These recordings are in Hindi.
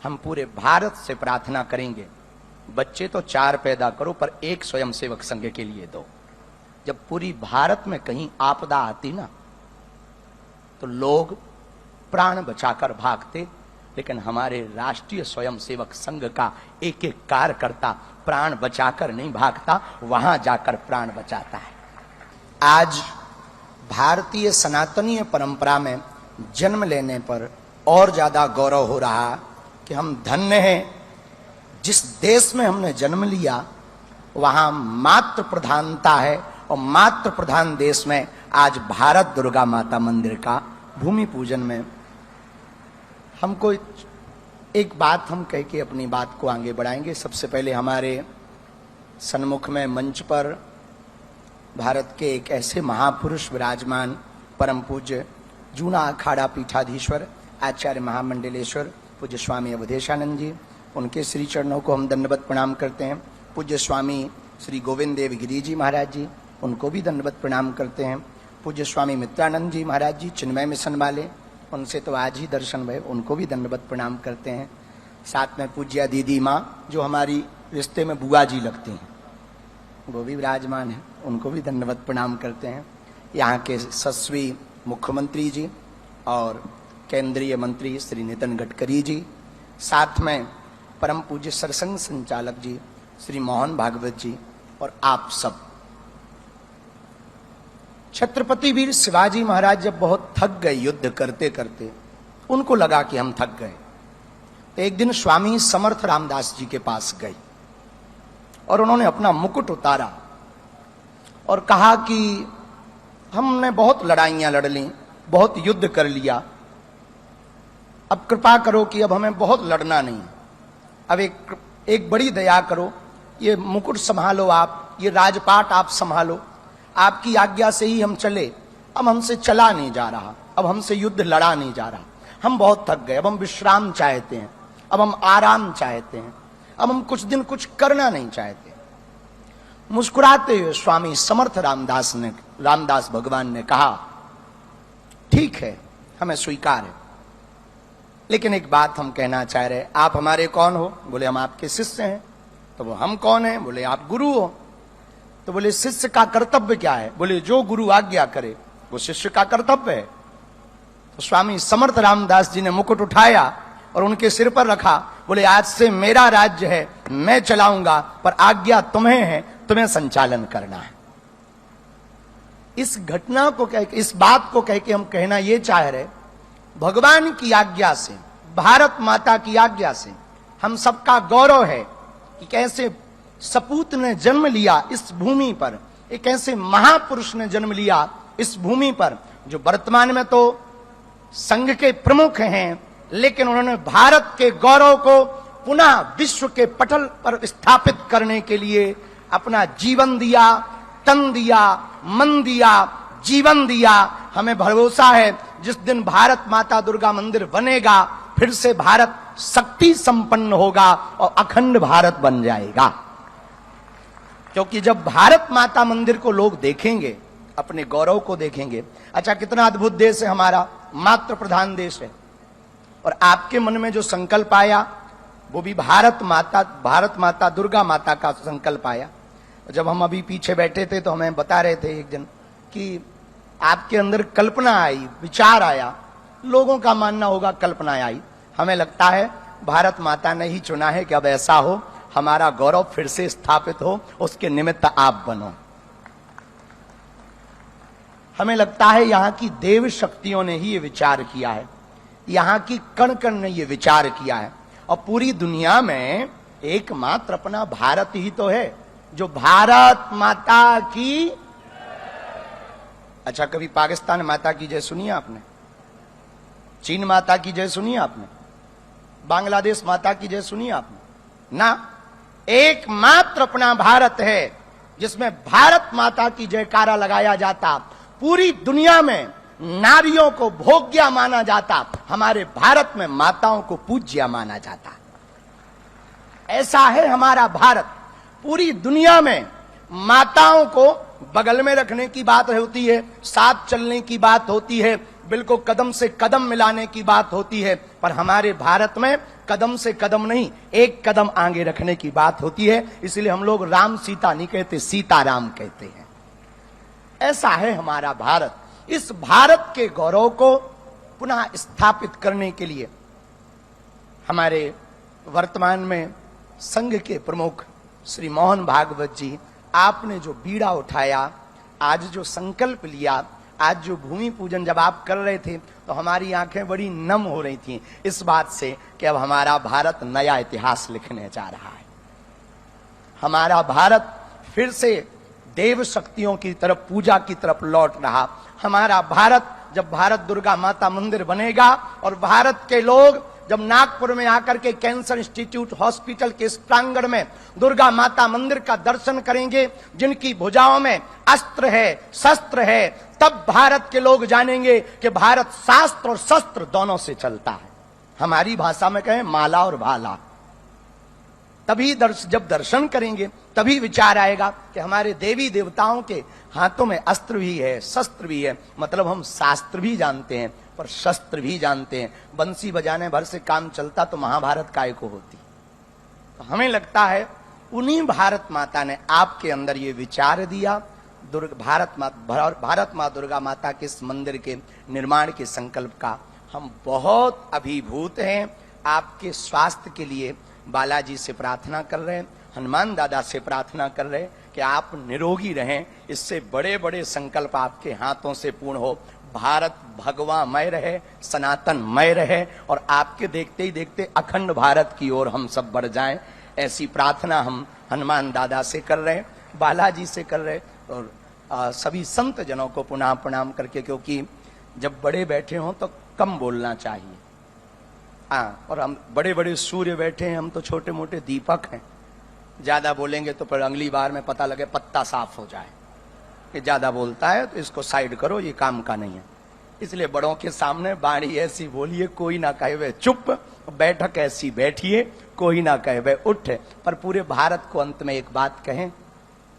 हम पूरे भारत से प्रार्थना करेंगे, बच्चे तो 4 पैदा करो पर एक स्वयंसेवक संघ के लिए दो। जब पूरी भारत में कहीं आपदा आती ना तो लोग प्राण बचाकर भागते, लेकिन हमारे राष्ट्रीय स्वयंसेवक संघ का एक एक कार्यकर्ता प्राण बचाकर नहीं भागता, वहां जाकर प्राण बचाता है। आज भारतीय सनातनीय परंपरा में जन्म लेने पर और ज्यादा गौरव हो रहा कि हम धन्य हैं। जिस देश में हमने जन्म लिया वहां मातृ प्रधानता है, और मातृ प्रधान देश में आज भारत दुर्गा माता मंदिर का भूमि पूजन में हमको एक बात हम कह के अपनी बात को आगे बढ़ाएंगे। सबसे पहले हमारे सन्मुख में मंच पर भारत के एक ऐसे महापुरुष विराजमान, परम पूज्य जूना अखाड़ा पीठाधीश्वर आचार्य महामंडलेश्वर पूज्य स्वामी अवधेशानंद जी, उनके श्री चरणों को हम दंडवत प्रणाम करते हैं। पूज्य स्वामी श्री गोविंद देव गिरी जी महाराज जी, उनको भी दंडवत प्रणाम करते हैं। पूज्य स्वामी मित्रानंद जी महाराज जी, चिन्मय मिशन वाले, उनसे तो आज ही दर्शन भय, उनको भी दंडवत प्रणाम करते हैं। साथ में पूज्या दीदी माँ जो हमारी रिश्ते में बुआ जी लगती हैं, वो भी विराजमान है, उनको भी दंडवत प्रणाम करते हैं। यहाँ के यशस्वी मुख्यमंत्री जी और केंद्रीय मंत्री श्री नितिन गडकरी जी, साथ में परम पूज्य सरसंघ संचालक जी श्री मोहन भागवत जी, और आप सब। छत्रपति वीर शिवाजी महाराज जब बहुत थक गए युद्ध करते करते, उनको लगा कि हम थक गए, तो एक दिन स्वामी समर्थ रामदास जी के पास गए और उन्होंने अपना मुकुट उतारा और कहा कि हमने बहुत लड़ाइयां लड़ ली, बहुत युद्ध कर लिया, अब कृपा करो कि अब हमें बहुत लड़ना नहीं, अब एक बड़ी दया करो, ये मुकुट संभालो आप, ये राजपाट आप संभालो, आपकी आज्ञा से ही हम चले, अब हमसे चला नहीं जा रहा, अब हमसे युद्ध लड़ा नहीं जा रहा, हम बहुत थक गए, अब हम विश्राम चाहते हैं, अब हम आराम चाहते हैं, अब हम कुछ दिन कुछ करना नहीं चाहते। मुस्कुराते हुए स्वामी समर्थ रामदास भगवान ने कहा, ठीक है, हमें स्वीकार है, लेकिन एक बात हम कहना चाह रहे, आप हमारे कौन हो? बोले हम आपके शिष्य हैं। तो वो हम कौन हैं? बोले आप गुरु हो। तो बोले शिष्य का कर्तव्य क्या है? बोले जो गुरु आज्ञा करे वो शिष्य का कर्तव्य है। तो स्वामी समर्थ रामदास जी ने मुकुट उठाया और उनके सिर पर रखा, बोले आज से मेरा राज्य है, मैं चलाऊंगा, पर आज्ञा तुम्हें है, तुम्हें संचालन करना है। इस घटना को कह के, इस बात को कह के हम कहना ये चाह रहे, भगवान की आज्ञा से, भारत माता की आज्ञा से हम सबका गौरव है कि कैसे सपूत ने जन्म लिया इस भूमि पर, एक ऐसे महापुरुष ने जन्म लिया इस भूमि पर जो वर्तमान में तो संघ के प्रमुख हैं, लेकिन उन्होंने भारत के गौरव को पुनः विश्व के पटल पर स्थापित करने के लिए अपना जीवन दिया, तन दिया, मन दिया, जीवन दिया। हमें भरोसा है जिस दिन भारत माता दुर्गा मंदिर बनेगा, फिर से भारत शक्ति संपन्न होगा और अखंड भारत बन जाएगा। क्योंकि जब भारत माता मंदिर को लोग देखेंगे, अपने गौरव को देखेंगे, अच्छा कितना अद्भुत देश है हमारा, मातृ प्रधान देश है, और आपके मन में जो संकल्प आया वो भी भारत माता दुर्गा माता का संकल्प आया। जब हम अभी पीछे बैठे थे तो हमें बता रहे थे एक जन कि आपके अंदर कल्पना आई, विचार आया, लोगों का मानना होगा कल्पना आई, हमें लगता है भारत माता ने ही चुना है कि अब ऐसा हो, हमारा गौरव फिर से स्थापित हो, उसके निमित्त आप बनो। हमें लगता है यहाँ की देव शक्तियों ने ही ये विचार किया है, यहाँ की कण कण ने ये विचार किया है, और पूरी दुनिया में एकमात्र अपना भारत ही तो है जो भारत माता की। अच्छा कभी पाकिस्तान माता की जय सुनी आपने? चीन माता की जय सुनी आपने? बांग्लादेश माता की जय सुनी आपने? ना, एकमात्र अपना भारत है जिसमें भारत माता की जयकारा लगाया जाता, पूरी दुनिया में नारियों को भोग्या माना जाता, हमारे भारत में माताओं को पूज्या माना जाता। ऐसा है हमारा भारत। पूरी दुनिया में माताओं को बगल में रखने की बात होती है, साथ चलने की बात होती है, बिल्कुल कदम से कदम मिलाने की बात होती है, पर हमारे भारत में कदम से कदम नहीं, एक कदम आगे रखने की बात होती है। इसलिए हम लोग राम सीता नहीं कहते, सीताराम कहते हैं। ऐसा है हमारा भारत। इस भारत के गौरव को पुनः स्थापित करने के लिए हमारे वर्तमान में संघ के प्रमुख श्री मोहन भागवत जी, आपने जो बीड़ा उठाया, आज जो संकल्प लिया, आज जो भूमि पूजन जब आप कर रहे थे तो हमारी आंखें बड़ी नम हो रही थी इस बात से कि अब हमारा भारत नया इतिहास लिखने जा रहा है। हमारा भारत फिर से देव शक्तियों की तरफ, पूजा की तरफ लौट रहा। हमारा भारत, जब भारत दुर्गा माता मंदिर बनेगा और भारत के लोग जब नागपुर में आकर के कैंसर इंस्टीट्यूट हॉस्पिटल के इस प्रांगण में दुर्गा माता मंदिर का दर्शन करेंगे, जिनकी भुजाओं में अस्त्र है, शस्त्र है, तब भारत के लोग जानेंगे कि भारत शास्त्र और शस्त्र दोनों से चलता है। हमारी भाषा में कहें माला और भाला। तभी जब दर्शन करेंगे तभी विचार आएगा कि हमारे देवी देवताओं के हाथों में अस्त्र भी है, शस्त्र भी है। मतलब हम शास्त्र भी जानते हैं पर शस्त्र भी जानते हैं। बंसी बजाने भर से काम चलता तो महाभारत काय को होती। तो हमें लगता है उन्हीं भारत माता ने आपके अंदर ये विचार दिया। भारत माँ दुर्गा माता के इस मंदिर के निर्माण के संकल्प का हम बहुत अभिभूत हैं। आपके स्वास्थ्य के लिए बालाजी से प्रार्थना कर रहे हैं, हनुमान दादा से प्रार्थना कर रहे हैं कि आप निरोगी रहें। इससे बड़े बड़े संकल्प आपके हाथों से पूर्ण हो। भारत भगवामय रहे, सनातनमय रहे और आपके देखते ही देखते अखंड भारत की ओर हम सब बढ़ जाएं। ऐसी प्रार्थना हम हनुमान दादा से कर रहे हैं, बालाजी से कर रहे हैं और सभी संत जनों को पुनः प्रणाम करके, क्योंकि जब बड़े बैठे हों तो कम बोलना चाहिए। हाँ, और हम बड़े बड़े सूर्य बैठे हैं, हम तो छोटे मोटे दीपक हैं। ज्यादा बोलेंगे तो फिर अगली बार में पता लगे पत्ता साफ हो जाए कि ज्यादा बोलता है तो इसको साइड करो, ये काम का नहीं है। इसलिए बड़ों के सामने बाणी ऐसी बोलिए कोई ना कहे वे चुप, बैठक ऐसी बैठिए कोई ना कहे वे उठ। पर पूरे भारत को अंत में एक बात कहें,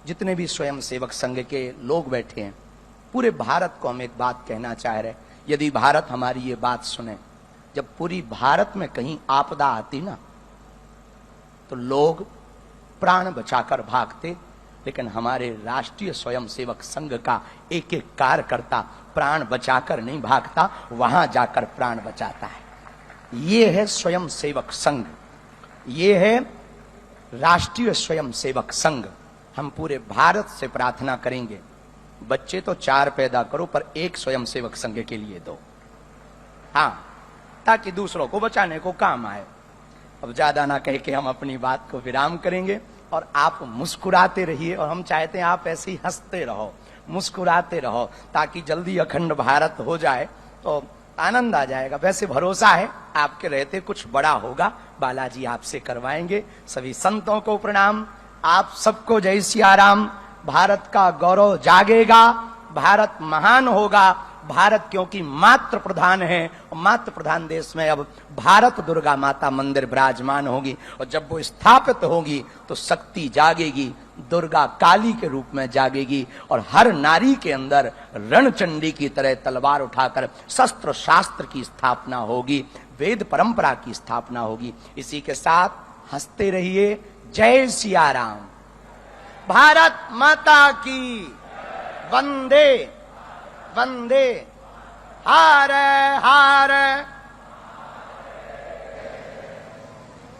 जितने भी स्वयं सेवक संघ के लोग बैठे हैं, पूरे भारत को हम एक बात कहना चाह रहे। यदि भारत हमारी ये बात सुने, जब पूरी भारत में कहीं आपदा आती ना तो लोग प्राण बचाकर भागते, लेकिन हमारे राष्ट्रीय स्वयंसेवक संघ का एक एक कार्यकर्ता प्राण बचाकर नहीं भागता, वहां जाकर प्राण बचाता है। ये है स्वयंसेवक संघ, ये है राष्ट्रीय स्वयंसेवक संघ। हम पूरे भारत से प्रार्थना करेंगे, बच्चे तो 4 पैदा करो पर एक स्वयंसेवक संघ के लिए दो, हाँ, ताकि दूसरों को बचाने को काम आए। अब ज्यादा ना कह के हम अपनी बात को विराम करेंगे और आप मुस्कुराते रहिए। और हम चाहते हैं आप ऐसे ही हंसते रहो, मुस्कुराते रहो, ताकि जल्दी अखंड भारत हो जाए तो आनंद आ जाएगा। वैसे भरोसा है आपके रहते कुछ बड़ा होगा, बालाजी आपसे करवाएंगे। सभी संतों को प्रणाम, आप सबको जय सिया राम। भारत का गौरव जागेगा, भारत महान होगा। भारत क्योंकि मातृ प्रधान है, और मातृ प्रधान देश में अब भारत दुर्गा माता मंदिर विराजमान होगी, और जब वो स्थापित होगी तो शक्ति जागेगी, दुर्गा काली के रूप में जागेगी, और हर नारी के अंदर रणचंडी की तरह तलवार उठाकर शस्त्र शास्त्र की स्थापना होगी, वेद परंपरा की स्थापना होगी। इसी के साथ हंसते रहिए। जय सिया राम। भारत माता की वंदे वंदे। हारे हारे